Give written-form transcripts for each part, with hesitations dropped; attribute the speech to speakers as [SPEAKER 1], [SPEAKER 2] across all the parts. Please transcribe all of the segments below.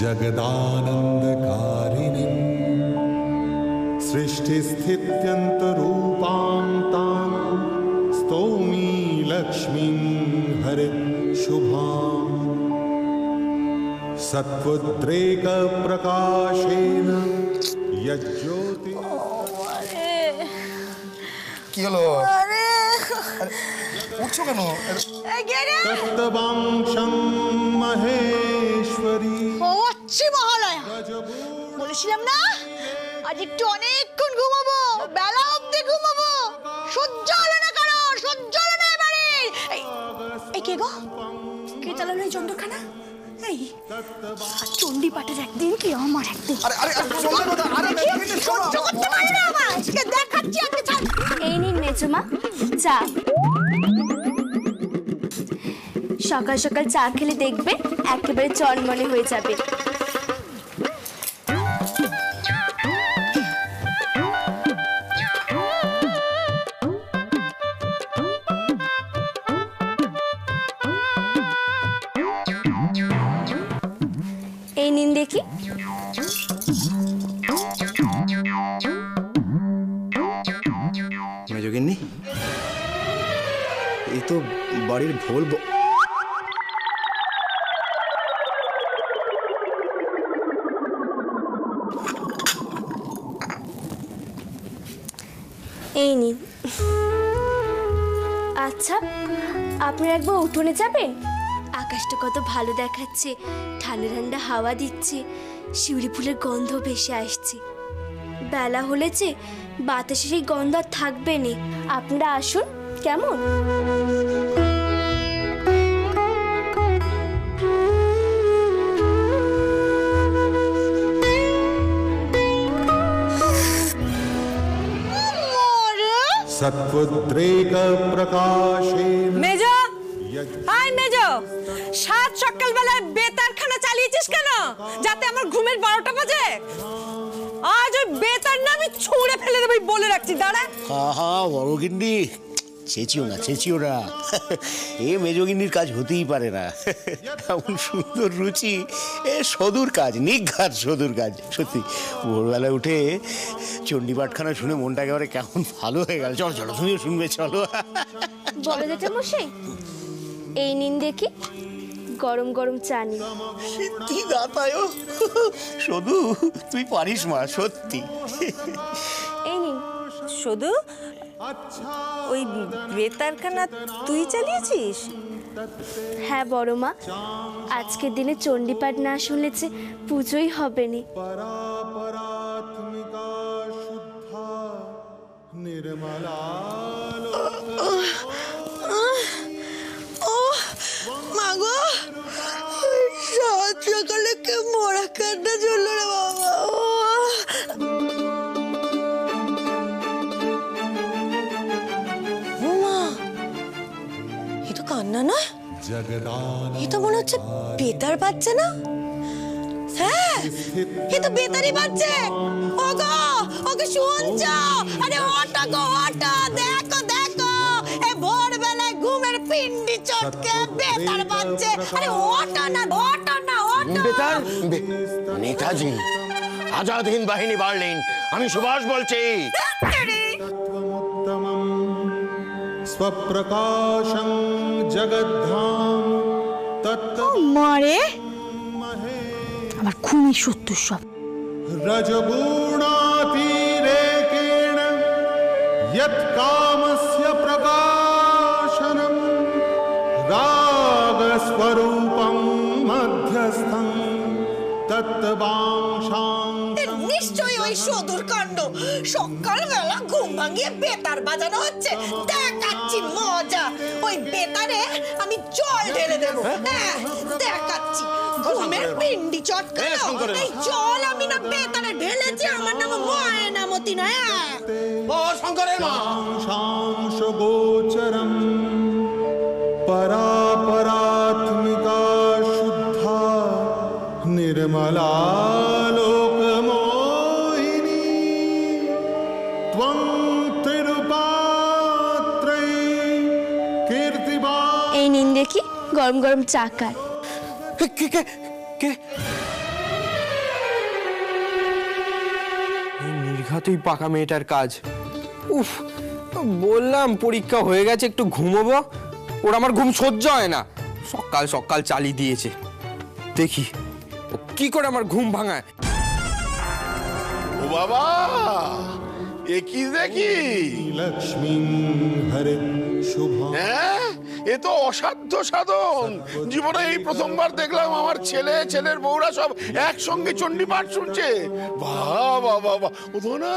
[SPEAKER 1] जगदानंदकारिणीं सृष्टिस्थित्यन्तरूपां तां स्तौमि लक्ष्मीं हरे शुभां सत्वद्रेक प्रकाशेन यज्ज्योति
[SPEAKER 2] কি হলো উঠছো কেন
[SPEAKER 1] তত্ত্ববাংশং মহেশ্বরী
[SPEAKER 3] হচ্ছে মহালয়া বলেছিলাম না আজ একটু অনেকক্ষণ ঘুমাবো বেলা অবধি ঘুমাবো সহ্য হলো না কারো সহ্য হলো না এবারে এই কে গো কে চালালো এই যন্ত্রখানা এই চণ্ডী পাঠের একদিন কি আমার একদিন সহ্য করতে পারি না আমার আজকে দেখাচ্ছি আজকে ছাড়
[SPEAKER 4] এই নিন মেজমা চা সকাল সকাল চা খেলে দেখবে একেবারে চনমনে হয়ে যাবে এই নিন দেখি
[SPEAKER 2] মেজগিন্নি এই তো বাড়ির ভোল
[SPEAKER 4] এই নিন আচ্ছা আপনারা একবার উঠোনে যাবেন আকাশটা কত ভালো দেখাচ্ছে ঠান্ডা ঠান্ডা হাওয়া দিচ্ছে শিউলি ফুলের গন্ধ ভেসে আসছে বেলা হলেছে বাতাসে সেই গন্ধ আর থাকবে না আপনারা আসুন কেমন
[SPEAKER 1] सत्वद्रेक प्रकाशेन
[SPEAKER 3] মেজো হাই মেজো সাত সকালবেলায় বেতারখানা চালিয়েছিস কেন যাতে আমার ঘুমের 12টা বাজে আজ ওই বেতার না আমি ছুঁড়ে ফেলে দেবো বলে রাখছি দাঁড়া
[SPEAKER 5] হা বড়গিন্নি চেঁচিও না এ মেজগিন্নির কাজ হতেই পারে না এমন সুন্দর রুচি এ সদুর কাজ নিঘাত সদুর কাজ সত্যি ভোরবেলা উঠে চণ্ডীপাঠখানা শুনে মনটা একেবারে কেমন ভালো হয়ে গেল চলো চলো তুমিও শুনবে চলো
[SPEAKER 4] বলো যেটা মশাই এই নিন দেখি গরম গরম চা নিন
[SPEAKER 5] সত্যি দাতায় সদু তুই পারিস মা সত্যি
[SPEAKER 4] এই নিন
[SPEAKER 3] শুধু ওই বেতারখানা তুই চালিয়েছিস
[SPEAKER 4] হ্যাঁ বড় মা আজকের দিনে চণ্ডীপাঠ না শুনলেছে পুজোই হবে না
[SPEAKER 1] परात्मिका शुद्धा निर्मला
[SPEAKER 3] মাগো সাত সকালে কে মরা কান্না চললো রে বাবা এ তো কান্না নয় এ তো মনে হচ্ছে বেতার বাজছে না হ্যাঁ এ তো বেতারই বাজছে ওগো ওকে শুনছো আরে ওটা গো ওটা দেখো দেখো এ ভোরবেলায় ঘুমের পিন্ডি চটকে বেতার বাজছে আরে ওটা না ওটা না ওটা
[SPEAKER 5] বেতার নেতাজি আজাদ হিন্দ বাহিনী বাড়লেন আমি সুভাষ বলছি
[SPEAKER 1] स्वप्रकाशं जगद्धाम तत्त
[SPEAKER 3] মারে আমার খুবই সত্য সব
[SPEAKER 1] रजगुणातिरेकेण यत् कामस्य प्रकाशनं रागस्वरूपं मध्यस्थं तत्त्वांशां
[SPEAKER 3] নিশ্চয়ই ওই সদুর কাণ্ড সকালবেলা ঘুম ভাঙিয়ে বেতার বাজানো হচ্ছে দেখাচ্ছি মজা ওই বেতারে আমি জল ঢেলে দেবো হ্যাঁ দেখাচ্ছি ঘুমের পিন্ডি চটকানো এই জল আমি না বেতারে ঢেলেছি আমার নাম ময়নামতি না
[SPEAKER 5] ও শঙ্করের মা
[SPEAKER 1] शांशगोचरं परात्मिका शुद्धा निर्मला लोकमोहिनी त्वं तिरुपात्रै कीर्तिबा
[SPEAKER 4] এই নিন দেখি গরম গরম চা খান
[SPEAKER 5] কে কে কে
[SPEAKER 6] নিঘাতই পাকা মেয়েটার কাজ। উফ, বললাম পরীক্ষা হয়ে গেছে, একটু ঘুমোবো, ওর আমার ঘুম সহ্য হয় না। সকাল সকাল চালিয়ে দিয়েছে, দেখি ও কি করে আমার ঘুম ভাঙায়।
[SPEAKER 7] ও বাবা, এ কি দেখি?
[SPEAKER 1] लक्ष्मी हरे शुभ
[SPEAKER 7] হ্যাঁ, এ তো অসাধ্য সাধন। জীবনে এই প্রথমবার দেখলাম আমার ছেলের বউরা সব একসঙ্গে চণ্ডী পাঠ শুনছে। বাবা বাবা, ও তো না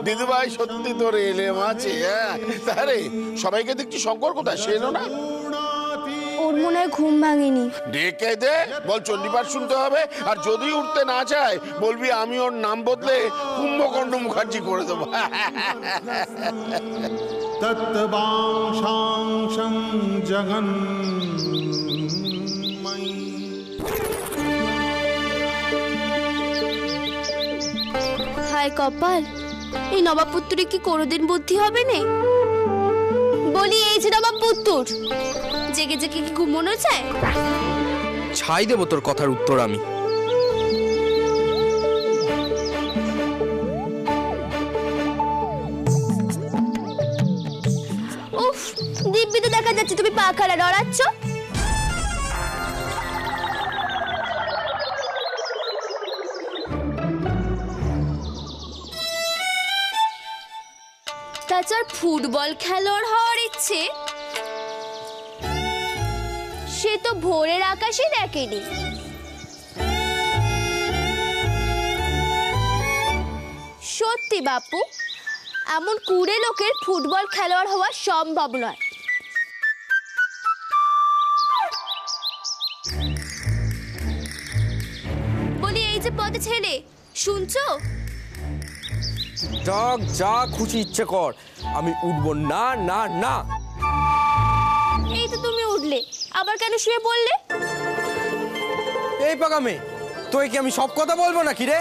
[SPEAKER 7] দিদিভাই সত্যি তোর এলেম আছে। হ্যাঁ, তাহলে সবাইকে দেখছি শঙ্কর কোথায়, সে এলো না?
[SPEAKER 4] ওর মনে হয় ঘুম ভাঙেনি।
[SPEAKER 7] ডেকে দে, বল চণ্ডীপাঠ শুনতে হবে, আর যদি উঠতে না চায় বলবি আমি ওর নাম বদলে কুম্ভকর্ণ মুখার্জি করে দেবো।
[SPEAKER 1] तत्वांशांशं जगन्मयी
[SPEAKER 4] হায় কপাল, এই নবাবপুত্তরে কি কোনোদিন বুদ্ধি হবে না? বলি, এই যে নবাবপুত্তর, জেগে জেগে কি ঘুমোনো যায়?
[SPEAKER 6] ছাই দেবো তোর কথার উত্তর আমি।
[SPEAKER 4] উফ, দিব্যিতে দেখা যাচ্ছে তুমি পাখাটা নড়াচ্ছ। তাছাড়া ফুটবল খেলোয়াড় হওয়ার ইচ্ছে সে তো ভোরের আকাশে দেখেনি। সত্যি বাপু, এমন কুড়ে লোকের ফুটবল খেলোয়াড় হওয়া সম্ভব নয়। বলি, এই যে পথে ছেলে, শুনছো?
[SPEAKER 6] যাক, যা খুশি ইচ্ছে কর, আমি উঠবো না না না।
[SPEAKER 4] এই তো তুমি উঠলে, আবার কেন শুয়ে পড়লে?
[SPEAKER 6] এই পাকা মেয়ে, তোকে কি আমি সব কথা বলবো নাকি রে?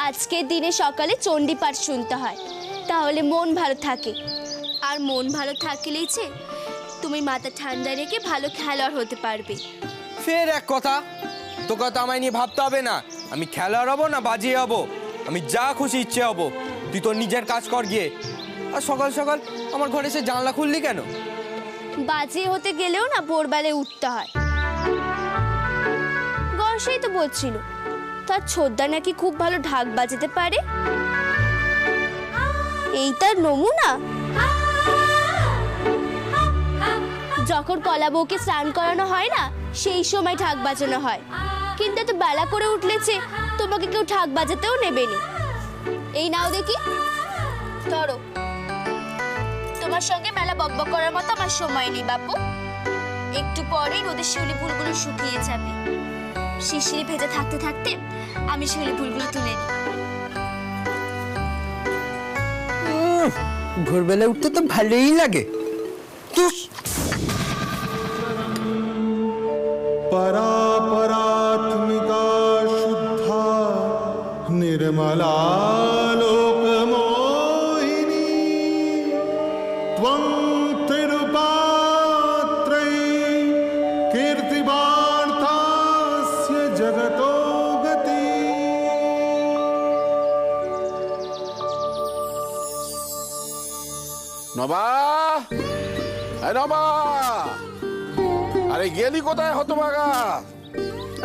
[SPEAKER 4] আজকের দিনে সকালে চণ্ডী পাঠ শুনতে হয়, তাহলে মন ভালো থাকে। আর মন ভালো থাকলেই যে তুমি মাথা ঠান্ডা রেখে ভালো খেলোয়াড় হতে পারবে।
[SPEAKER 6] ফের এক কথা, তোকে তো আমায় নিয়ে ভাবতে হবে না। আমি খেলোয়াড় হবো না বাজিয়ে হবো, আমি যা খুশি ইচ্ছে হবো। তুই তোর নিজের কাজ কর গিয়ে। আর সকাল সকাল আমার ঘরে সে জানলা খুললি কেন?
[SPEAKER 4] বাজিয়ে হতে গেলেও না ভোরবেলায় উঠতে হয়। গর্ষেই তো বলছিল তার ছোদ্দা নাকি খুব ভালো ঢাক বাজাতে পারে। এই তার নমুনা। যখন কলা বউকে স্নান করানো হয় না, সেই সময় ঢাক বাজানো হয়। কিন্তু এত বেলা করে উঠলেছে, তোমাকে কেউ ঢাক বাজাতেও নেবেনি। এই নাও দেখি, ধরো। তোমার সঙ্গে মেলা বকবক করার মতো আমার সময় নেই বাপু। একটু পরেই রোদের শিউলি ফুলগুলো শুকিয়ে যাবে। শিশিরে ভেজে থাকতে থাকতে আমি শিউলি ফুলগুলো তুলে নিই।
[SPEAKER 6] ভোরবেলা উঠতে তো ভালোই লাগে।
[SPEAKER 1] परात्मिका शुद्धा निर्मला लोकमोहिनी त्वं तिरुपात्रै कीर्तिवार्तास्य जगतो गति।
[SPEAKER 7] নবা, নবা, আরে গেলি কোথায় হতভাগা?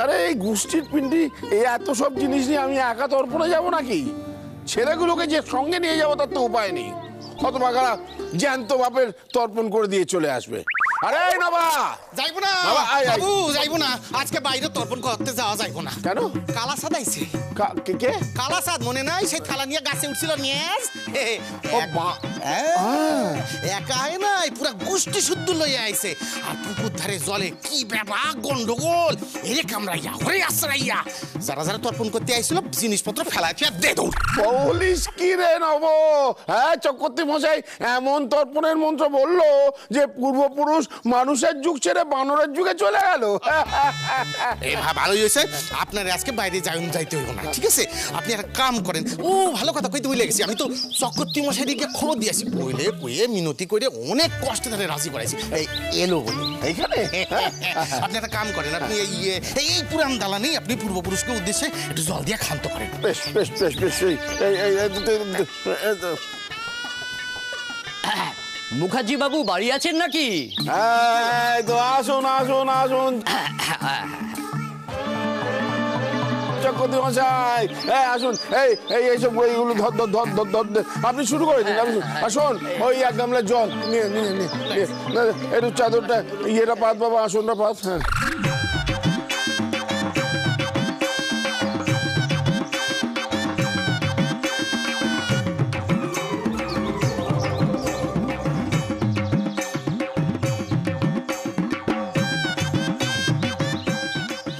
[SPEAKER 7] আরে এই গোষ্ঠীর পিন্ডি, এই এত সব জিনিস নিয়ে আমি একা তর্পণে যাবো নাকি? ছেলেগুলোকে যে সঙ্গে নিয়ে যাবো তার তো উপায় নেই। হতভাগা জ্যান্ত বাপের তর্পণ করে দিয়ে চলে আসবে। আরে নবা,
[SPEAKER 2] যাইবো না
[SPEAKER 7] বাবা, আয়, আয়।
[SPEAKER 2] বাবু, যাইবো না, আজকে বাইরে তর্পণ করতে যাওয়া যাইবো না।
[SPEAKER 7] কেন?
[SPEAKER 2] কালাসাদ আইছে।
[SPEAKER 7] কে?
[SPEAKER 2] কালাসাদ মনে নাই? সেই থালা নিয়ে গাছে উঠছিল নিয়েস।
[SPEAKER 7] ও বা,
[SPEAKER 2] একা আয় নাই, পুরা গোষ্ঠী শুদ্ধ লইয়া আইছে। আর পুকুর ধারে জলে কি ব্যাপার গন্ডগোল, এরে কামড়াইয়া ওরে আশ্রাইয়া। যারা যারা তর্পণ করতে আইছিল জিনিসপত্র ফেলাই ফেলা দে দৌড়।
[SPEAKER 7] বলিস কি রে নব? হ্যাঁ, চক্রবর্তী মশাই এমন তর্পণের মন্ত্র বললো যে পূর্বপুরুষ মানুষের যুগ ছেড়ে বানরের যুগে চলে গেল।
[SPEAKER 2] ভালোই হয়েছে, আপনার আজকে বাইরে যাইতে হইব না, ঠিক আছে? আপনি একটা কাম করেন। ও ভালো কথা কইতে ভুলে গেছি, আমি তো চক্রবর্তী মশাইকে খবর দিয়েছি, কইলে কইয়ে মিনতি করে অনেক কষ্টে তাদের রাজি করাইছি, এই এলো বলি এইখানে। আপনি একটা কাম করেন, আপনি এই পুরান দালানেই আপনি পূর্বপুরুষকে উদ্দেশ্যে একটু জল দিয়ে ক্ষান্ত করেন।
[SPEAKER 7] বেশ বেশ বেশ বেশ।
[SPEAKER 8] মুখার্জি বাবু বাড়ি আছেন নাকি?
[SPEAKER 7] তো আসুন আসুন আসুন চক্রবর্তী মশাই, আসুন। এইসব বইগুলো ধর ধর ধর ধর ধর আপনি শুরু করে দিন। আসুন, ওই এক গামলা জল নিয়ে নিয়ে নিয়ে একটু চাদরটা ইয়েটা পাত বাবা, আসনটা পাত। হ্যাঁ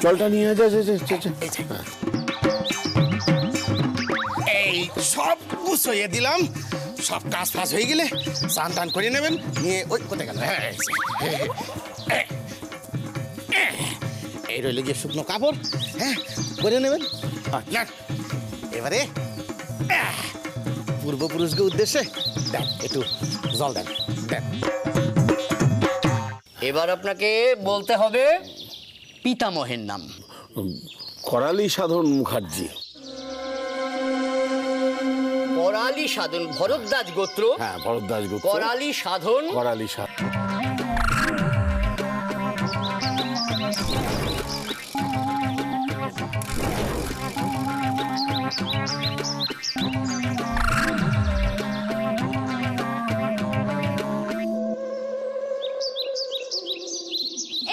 [SPEAKER 7] জলটা নিয়ে যা।
[SPEAKER 2] এই সব গুছিয়ে দিলাম, সব কাজ ফাজ হয়ে গেলে স্নান টান করে নেবেন, নিয়ে ওই কোথায় গেল, এই রইল গিয়ে শুকনো কাপড়, হ্যাঁ করে নেবেন। না এবারে পূর্বপুরুষকে উদ্দেশ্যে দেন, একটু জল দেন দেন।
[SPEAKER 8] এবার আপনাকে বলতে হবে পিতামহের নাম।
[SPEAKER 7] করালি সাধন মুখার্জি।
[SPEAKER 8] করালি সাধন, ভরদ্বাজ গোত্র।
[SPEAKER 7] হ্যাঁ ভরদ্বাজ গোত্র।
[SPEAKER 8] করালি সাধন।
[SPEAKER 7] করালি সাধন।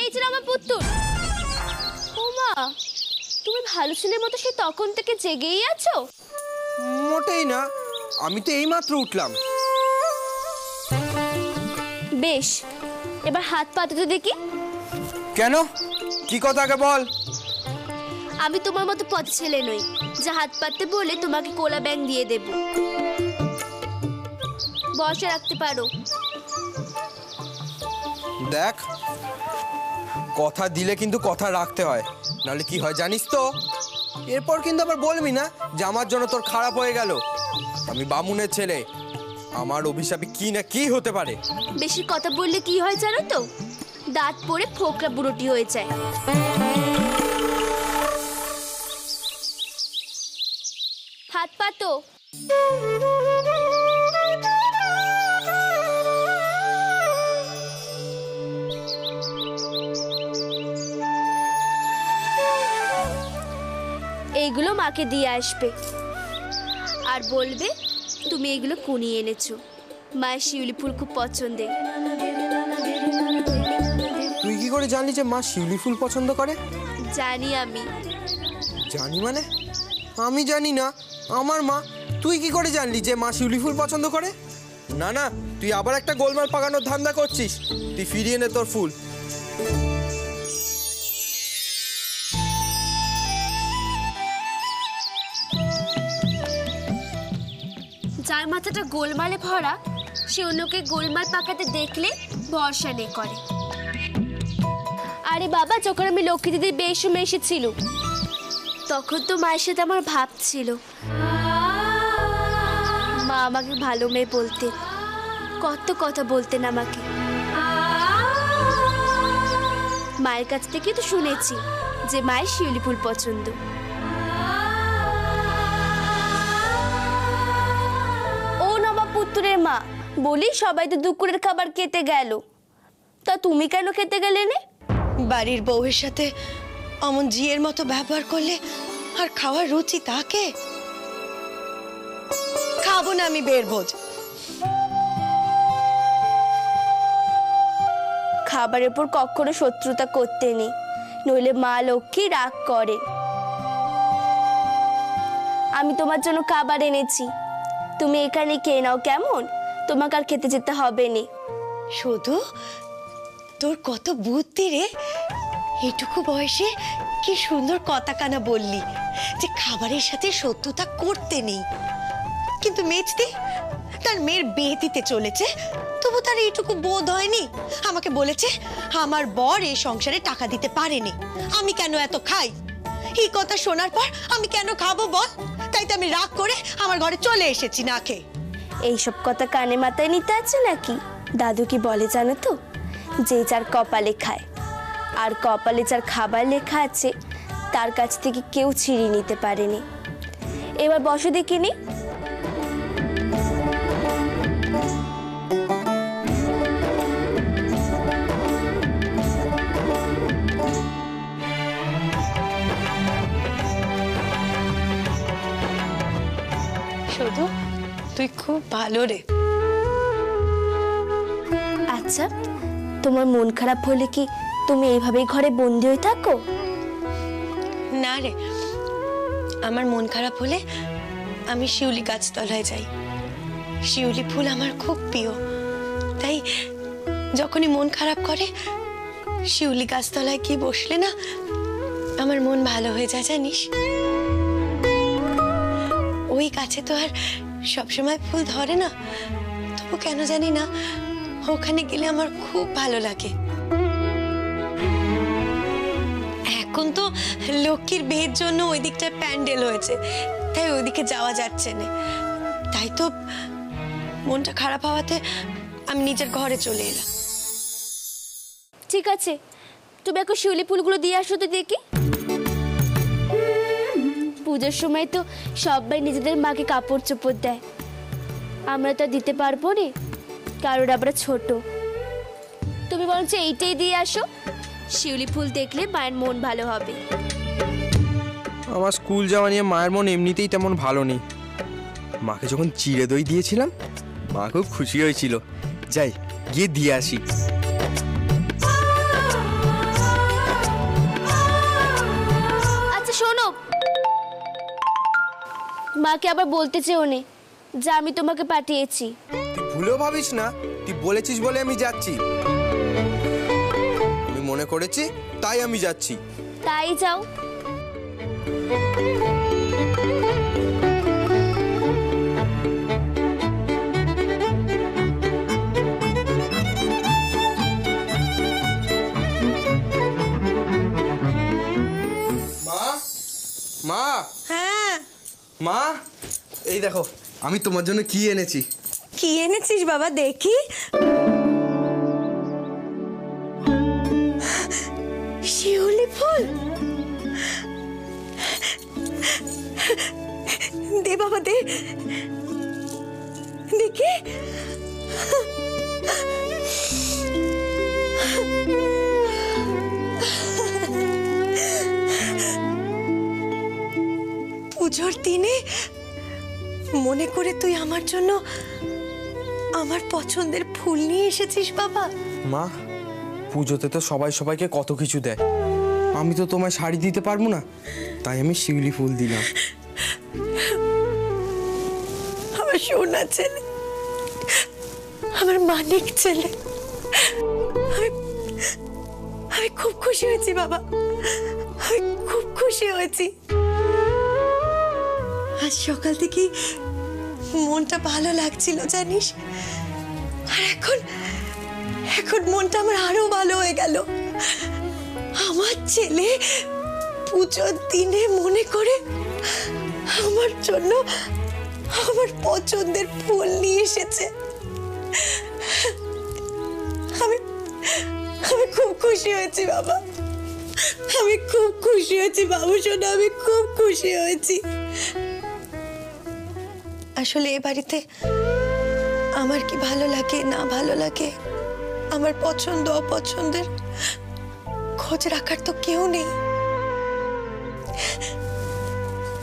[SPEAKER 4] এই যে আমার পুত্তুর। ওমা, তুমি ভালো ছেলের মতো সেই তখন থেকে জেগেই আছো?
[SPEAKER 6] মোটেই না, আমি তো এইমাত্র উঠলাম।
[SPEAKER 4] বেশ, এবার হাত পাতো তো দেখি।
[SPEAKER 6] কেন, কি কথা আগে বল।
[SPEAKER 4] আমি তোমার মতো পথ ছেলে নই যে হাত পাততে বলে তোমাকে কোলা ব্যাং দিয়ে দেব। বসে রাখতে পারো।
[SPEAKER 6] দেখ, কথা দিলে কিন্তু কথা রাখতে হয়, নাহলে কি হয় জানিস তো? এরপর কিন্তু আবার বলবি না যে আমার জন্য তোর খারাপ হয়ে গেল। আমি বামুনের ছেলে, আমার অভিশাপে কি না কি হতে পারে।
[SPEAKER 4] বেশি কথা বললে কি হয় জানো তো? দাঁত পড়ে ফোকরা বুড়োটি হয়ে যায়। হাত পাতো। এইগুলো মাকে দিয়ে আসবে আর বলবে তুমি এগুলো কুনিয়ে এনেছো। মায়ের শিউলি ফুল খুব পছন্দের।
[SPEAKER 6] তুই কি করে জানলি যে মা শিউলি ফুল পছন্দ করে?
[SPEAKER 4] জানি আমি।
[SPEAKER 6] জানি মানে? আমি জানি না আমার মা। তুই কি করে জানলি যে মা শিউলি ফুল পছন্দ করে? না না, তুই আবার একটা গোলমাল পাকানোর ধান্দা করছিস। তুই ফিরিয়ে নে তোর ফুল।
[SPEAKER 4] যার মাথাটা গোলমালে ভরা সে অন্যকে গোলমাল পাকাতে দেখলে ভরসা নেই করে। আরে বাবা, যখন আমি লক্ষ্মী দিদির বেশ সময় এসেছিল তখন তো মায়ের সাথে আমার ভাব ছিল। মা আমাকে ভালো মেয়ে বলতেন, কত কথা বলতেন আমাকে। মায়ের কাছ থেকে তো শুনেছি যে মায়ের শিউলি ফুল পছন্দ। ও নবাব পুত্রের মা, বলি সবাই তো দুপুরের খাবার খেতে গেল, তা তুমি কেন খেতে গেলে না?
[SPEAKER 3] বাড়ির বউয়ের সাথে অমন জিয়ের মতো ব্যবহার করলে আর খাওয়ার রুচি তাকে? খাবো না আমি বের ভোজ।
[SPEAKER 4] খাবারের উপর কখনো শত্রুতা করতে নেই, নইলে মা লক্ষ্মী রাগ করে। আমি তোমার জন্য খাবার এনেছি, তুমি এখানে খেয়ে নাও কেমন? তোমাকে আর খেতে যেতে হবে না।
[SPEAKER 3] শুধু তোর কত বুদ্ধি রে, এটুকু বয়সে কি সুন্দর কথা কানা বললি যে খাবারের সাথে শত্রুতা করতে নেই। কিন্তু মেজদি তার মেয়ের বিয়ে দিতে চলেছে, তবু তার এইটুকু বোধ হয়নি। আমাকে বলেছে আমার বর এই সংসারে টাকা দিতে পারেনি, আমি কেন এত খাই। এই কথা শোনার পর আমি কেন খাবো বল? তাই তো আমি রাগ করে আমার ঘরে চলে এসেছি না খেয়ে।
[SPEAKER 4] এইসব কথা কানে মাথায় নিতে আছে নাকি? দাদু কি বলে জানো তো, যে যার কপালে খায়, আর কপালে যার খাবার লেখা আছে তার কাছ থেকে কেউ ছিনিয়ে নিতে পারেনি। এবার বসো দেখিনি।
[SPEAKER 3] শুধু তুই খুব ভালো রে।
[SPEAKER 4] আচ্ছা, তোমার মন খারাপ হলে কি তুমি এইভাবেই ঘরে বন্দি হয়ে থাকো?
[SPEAKER 3] না রে, আমার মন খারাপ হলে আমি শিউলি গাছতলায় যাই। শিউলি ফুল আমার খুব প্রিয়, তাই যখনই মন খারাপ করে শিউলি গাছতলায় গিয়ে বসলে না আমার মন ভালো হয়ে যায় জানিস। ওই গাছে তো আর সবসময় ফুল ধরে না, তবু কেন জানি না ওখানে গেলে আমার খুব ভালো লাগে। এখন তো লক্ষ্মীর বিয়ের জন্য ওই দিকটায় প্যান্ডেল হয়েছে, তাই ওইদিকে যাওয়া যাচ্ছে না। তাই তো মনটা খারাপ হওয়াতে আমি নিজের ঘরে চলে এলাম।
[SPEAKER 4] ঠিক আছে, তুমি এখন শিউলি ফুলগুলো দিয়ে আসো তো দেখি। পুজোর সময় তো সবাই নিজেদের মাকে কাপড় চোপড় দেয়, আমরা তো দিতে পারবো না, কারণ আমরা ছোট। তুমি বলছো এইটাই দিয়ে আসো, শিউলি ফুল দেখলে মায়ের মন ভালো হবে।
[SPEAKER 6] আমার স্কুল যাওয়া নিয়ে মায়ের মন এমনিতেই তেমন ভালো নেই। মাকে যখন চিড়ে দই দিয়েছিলাম মা খুব খুশি হয়েছিল। যাই গিয়ে দিয়ে আসি।
[SPEAKER 4] আচ্ছা শোনো, মাকে আবার বলতে চেও নে যে আমি তোমাকে পাঠিয়েছি।
[SPEAKER 6] তুই ভুলেও ভাবিস না তুই বলেছিস বলে আমি যাচ্ছি। আমি মনে করেছি তাই আমি যাচ্ছি।
[SPEAKER 4] তাই যাও।
[SPEAKER 6] মা, মা,
[SPEAKER 3] হ্যাঁ,
[SPEAKER 6] মা, এই দেখো আমি তোমার জন্য কি এনেছি।
[SPEAKER 3] কি এনেছিস বাবা দেখি? শিউলি ফুল, দে বাবা দে দেখি। পুজোর দিনে মনে করে তুই আমার জন্য আমার পছন্দের ফুল নিয়ে এসেছিস বাবা।
[SPEAKER 6] মা, পুজোতে তো সবাই সবাইকে কত কিছু দেয়, আমি তো তোমায় শাড়ি দিতে পারবো না, তাই আমি শিউলি ফুল দিলাম।
[SPEAKER 3] আমার সোনা ছেলে, আমার মানিক ছেলে, আমি খুব খুশি হয়েছি বাবা, আমি খুব খুশি হয়েছি। আজ সকাল থেকে মনটা ভালো লাগছিল জানিস, আর এখন মনটা আমার আরো ভালো হয়ে গেল। আমার ছেলে পুজোর দিনে মনে করে আমার জন্য আমার পছন্দের ফুল নিয়ে এসেছে। আমি খুব খুশি হয়েছি বাবা, আমি খুব খুশি হয়েছি বাবু সোনা, আমি খুব খুশি হয়েছি। আসলে এ বাড়িতে আমার কি ভালো লাগে না ভালো লাগে, আমার পছন্দ অপছন্দের খোঁজ রাখার তো কেউ নেই,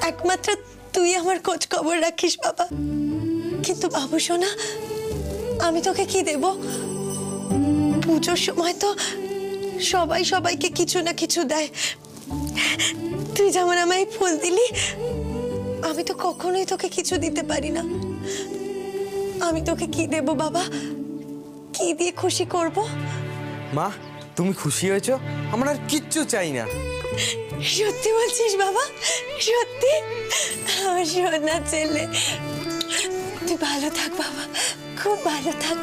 [SPEAKER 3] একমাত্র তুই আমার খোঁজ খবর রাখিস বাবা। কিন্তু বাবু সোনা, আমি তোকে কি দেব? পুজোর সময় তো সবাই সবাইকে কিছু না কিছু দেয়, তুই যেমন আমায় ফুল দিলি, আমি তো কখনোই তোকে কিছু দিতে পারি না। আমি তোকে কি দেব বাবা? কি দিয়ে খুশি করব?
[SPEAKER 6] মা, তুমি খুশি হয়েছো, আমার আর কিচ্ছু চাই না।
[SPEAKER 3] সত্যি বলছিস বাবা? সত্যি? আমার সোনা ছেলে, ভালো থাক বাবা, খুব ভালো থাক।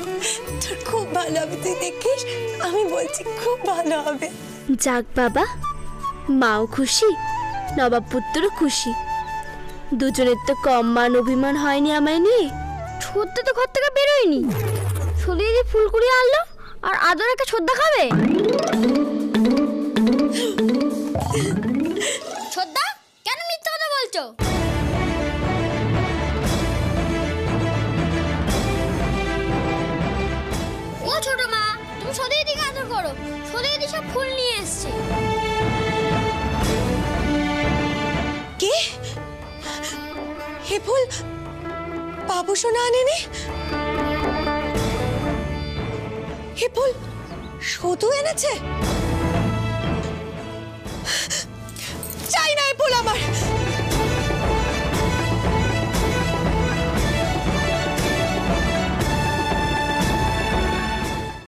[SPEAKER 3] তোর খুব ভালো হবে, তুই দেখিস, আমি বলছি খুব ভালো হবে।
[SPEAKER 4] যাক বাবা, মাও খুশি, নবাব পুত্রও খুশি। দুজনের তো কম মান অভিমান হয়নি আমায় নিয়ে।
[SPEAKER 9] ছোদ্দা তো ঘর থেকে বেরোয়নি, শুধু এই যে ফুল কুড়িয়ে আনলো আর আদর একটা ছোদ্দা খাবে। ছোদ্দা কেন মিথ্যা কথা বলছো? ও ছোট মা, তুমি সদয় দিকে আদর করো, সদয় দি সব ফুল নিয়ে এসছে।
[SPEAKER 3] কে? হে ফুল বাবু সোনা আনেনি? হে ফুল শুধু এনেছে?